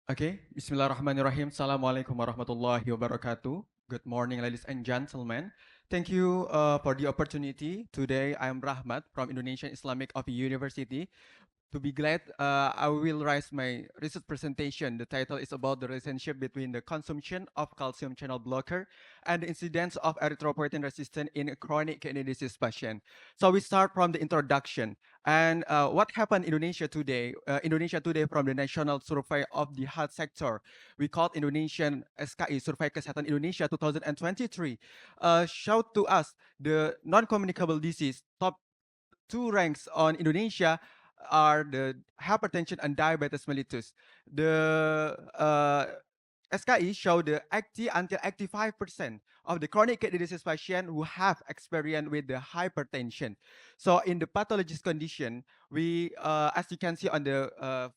Okay, Bismillahirrahmanirrahim. Assalamualaikum warahmatullahi wabarakatuh. Good morning, ladies and gentlemen. Thank you for the opportunity. Today, I am Rahmat from Indonesian Islamic of University. To be glad, I will raise my research presentation. The title is about the relationship between the consumption of calcium channel blocker and the incidence of erythropoietin resistance in a chronic kidney disease patient. So we start from the introduction. And what happened in Indonesia today? Indonesia today from the National Survey of the Health Sector. We called Indonesian SKI, Survei Kesehatan Indonesia 2023, showed to us the non-communicable disease top two ranks on Indonesia are the hypertension and diabetes mellitus. The SKI show the 80 until 85% of the chronic kidney disease patient who have experience with the hypertension. So in the pathologist condition, we, as you can see on the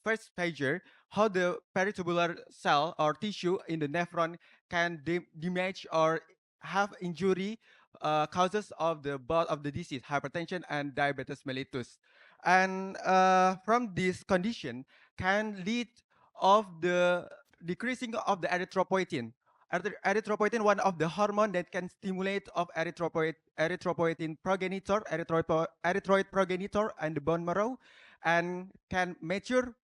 first pager, how the peritubular cell or tissue in the nephron can damage or have injury causes of the both of the disease, hypertension and diabetes mellitus. And from this condition can lead of the decreasing of the erythropoietin. Erythropoietin, one of the hormone that can stimulate of erythropoietin progenitor, erythroid progenitor and the bone marrow, and can mature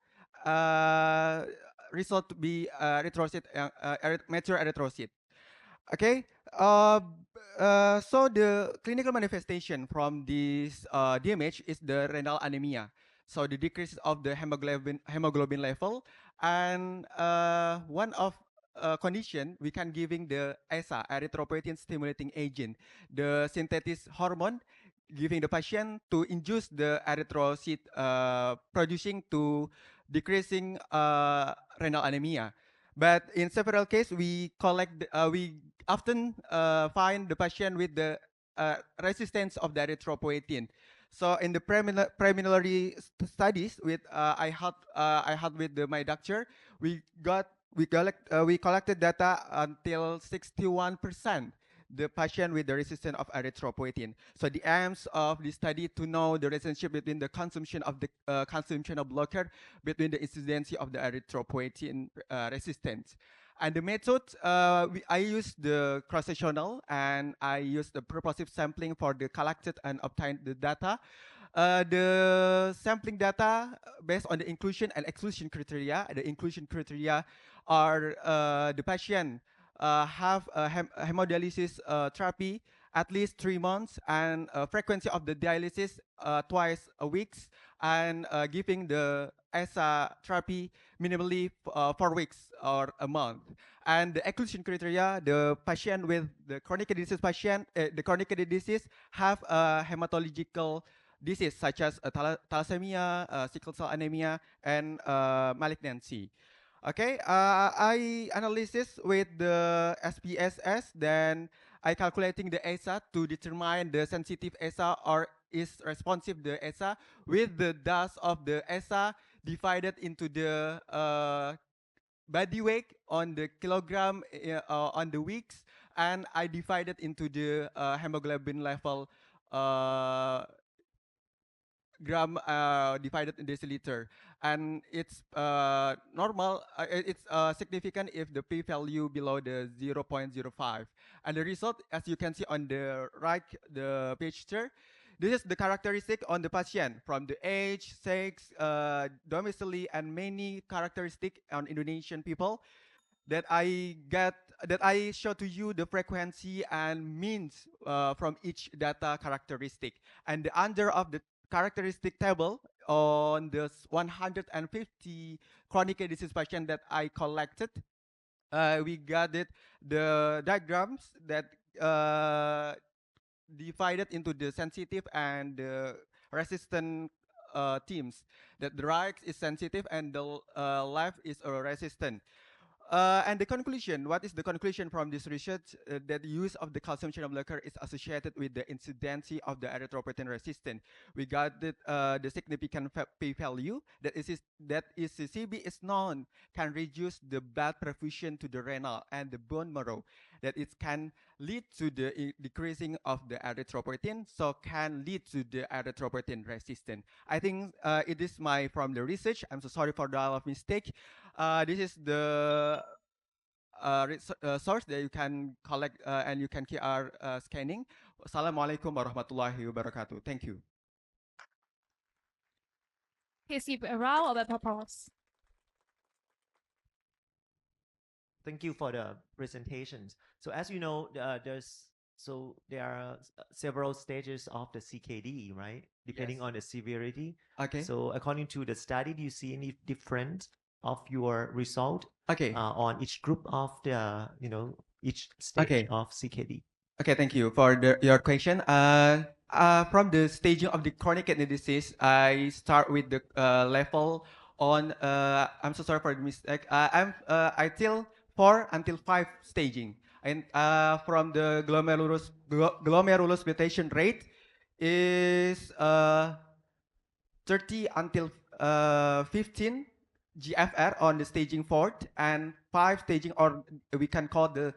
uh, result to be erythrocyte, mature erythrocyte. Okay. So the clinical manifestation from this damage is the renal anemia. So the decrease of the hemoglobin level, and one of condition we can giving the ESA, erythropoietin stimulating agent, the synthetic hormone, giving the patient to induce the erythrocyte producing to decreasing renal anemia. But in several cases, we often find the patient with the resistance of the erythropoietin. So in the preliminary studies with I had with my doctor, we got we collected data until 61% the patient with the resistance of erythropoietin. So the aims of the study to know the relationship between the consumption of the calcium channel blocker between the incidency of the erythropoietin resistance. And the method, I use the cross-sectional and I use the purposive sampling for the collected and obtained the data. The sampling data based on the inclusion and exclusion criteria. The inclusion criteria are the patient have hemodialysis therapy at least 3 months and frequency of the dialysis twice a week and giving the ESA therapy minimally 4 weeks or a month. And the exclusion criteria, the patient with the chronic kidney disease patient, the chronic kidney disease have a hematological disease such as thalassemia, sickle cell anemia, and malignancy. Okay, I analysis with the SPSS, then I calculating the ESA to determine the sensitive ESA or is responsive the ESA with the dose of the ESA divided into the body weight on the kilogram on the weeks, and I divided into the hemoglobin level uh, gram divided in deciliter, and it's normal. It's significant if the p-value below the 0.05. And the result, as you can see on the right, the picture, this is the characteristic on the patient from the age, sex, domicile, and many characteristic on Indonesian people that I show to you the frequency and means from each data characteristic. And the under of the characteristic table on the 150 chronic kidney disease patient that I collected, we got it the diagrams that divided into the sensitive and the resistant teams. That the right is sensitive and the left is resistant. And the conclusion, what is the conclusion from this research? That the use of the calcium channel blocker is associated with the incidency of the erythropoietin resistance. We got the significant p-value that is CB is known can reduce the blood perfusion to the renal and the bone marrow. That it can lead to the decreasing of the erythropoietin, so can lead to the erythropoietin resistance. I think it is my from the research. I'm so sorry for the lot of mistake. This is the source that you can collect and you can keep our scanning. Assalamualaikum warahmatullahi wabarakatuh. Thank you. Please give a round of applause. Thank you for the presentations. So as you know, there are several stages of the CKD, right? Depending Yes. on the severity. Okay. So according to the study, do you see any difference of your result Okay. on each group of the, each stage Okay. of CKD? Okay, thank you for your question. From the staging of the chronic kidney disease, I start with the level on. I'm so sorry for the mistake. I till 4 until 5 staging, and from the glomerulus filtration rate is 30 until 15 GFR on the staging 4th and 5 staging, or we can call the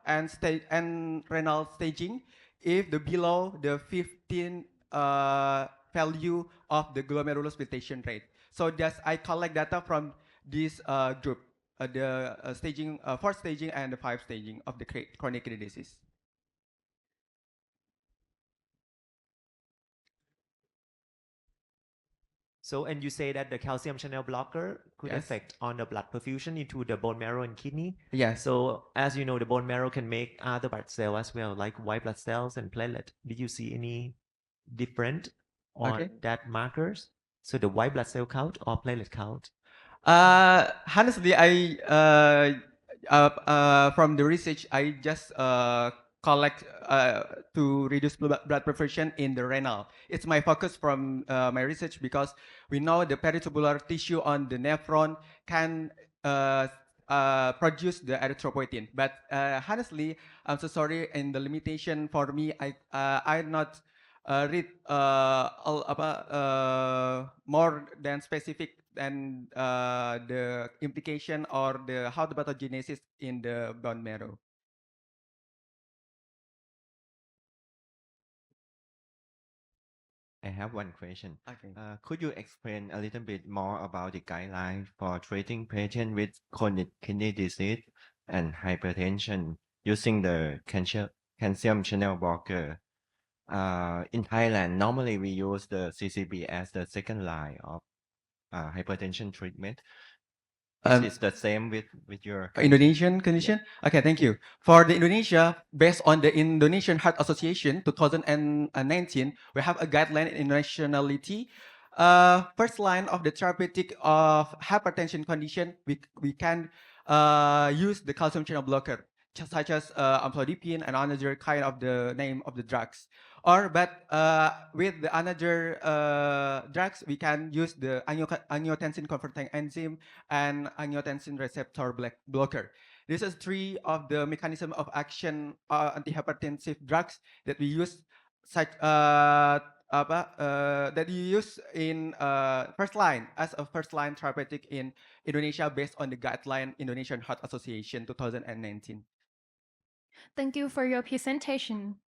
and renal staging if the below the 15 value of the glomerulus filtration rate. So just I collect data from this group, the staging 4th staging and the 5 staging of the chronic kidney disease. So, and you say that the calcium channel blocker could Yes. affect on the blood perfusion into the bone marrow and kidney. Yes. So, as you know, the bone marrow can make other blood cells as well, like white blood cells and platelet. Did you see any different on Okay. that markers? So the white blood cell count or platelet count? Honestly, from the research, I just collect to reduce blood perfusion in the renal. It's my focus from my research because we know the peritubular tissue on the nephron can produce the erythropoietin. But honestly, I'm so sorry. In the limitation for me, I'm not read all about more than specific than the implication or the how the pathogenesis in the bone marrow. I have one question. Okay. Could you explain a little bit more about the guidelines for treating patients with chronic kidney disease and hypertension using the calcium channel blocker? In Thailand, normally we use the CCB as the second line of hypertension treatment. Is it the same with your country? Indonesian condition? Okay, thank you. For the Indonesia, based on the Indonesian Heart Association 2019, we have a guideline in nationality. First line of the therapeutic of hypertension condition, we can use the calcium channel blocker, such as amlodipine and another kind of the name of the drugs. Or but with the another drugs, we can use the angiotensin converting enzyme and angiotensin receptor blocker. This is three of the mechanism of action antihypertensive drugs that we use, such that you use in first line as a first line therapeutic in Indonesia based on the guideline Indonesian Heart Association 2019. Thank you for your presentation.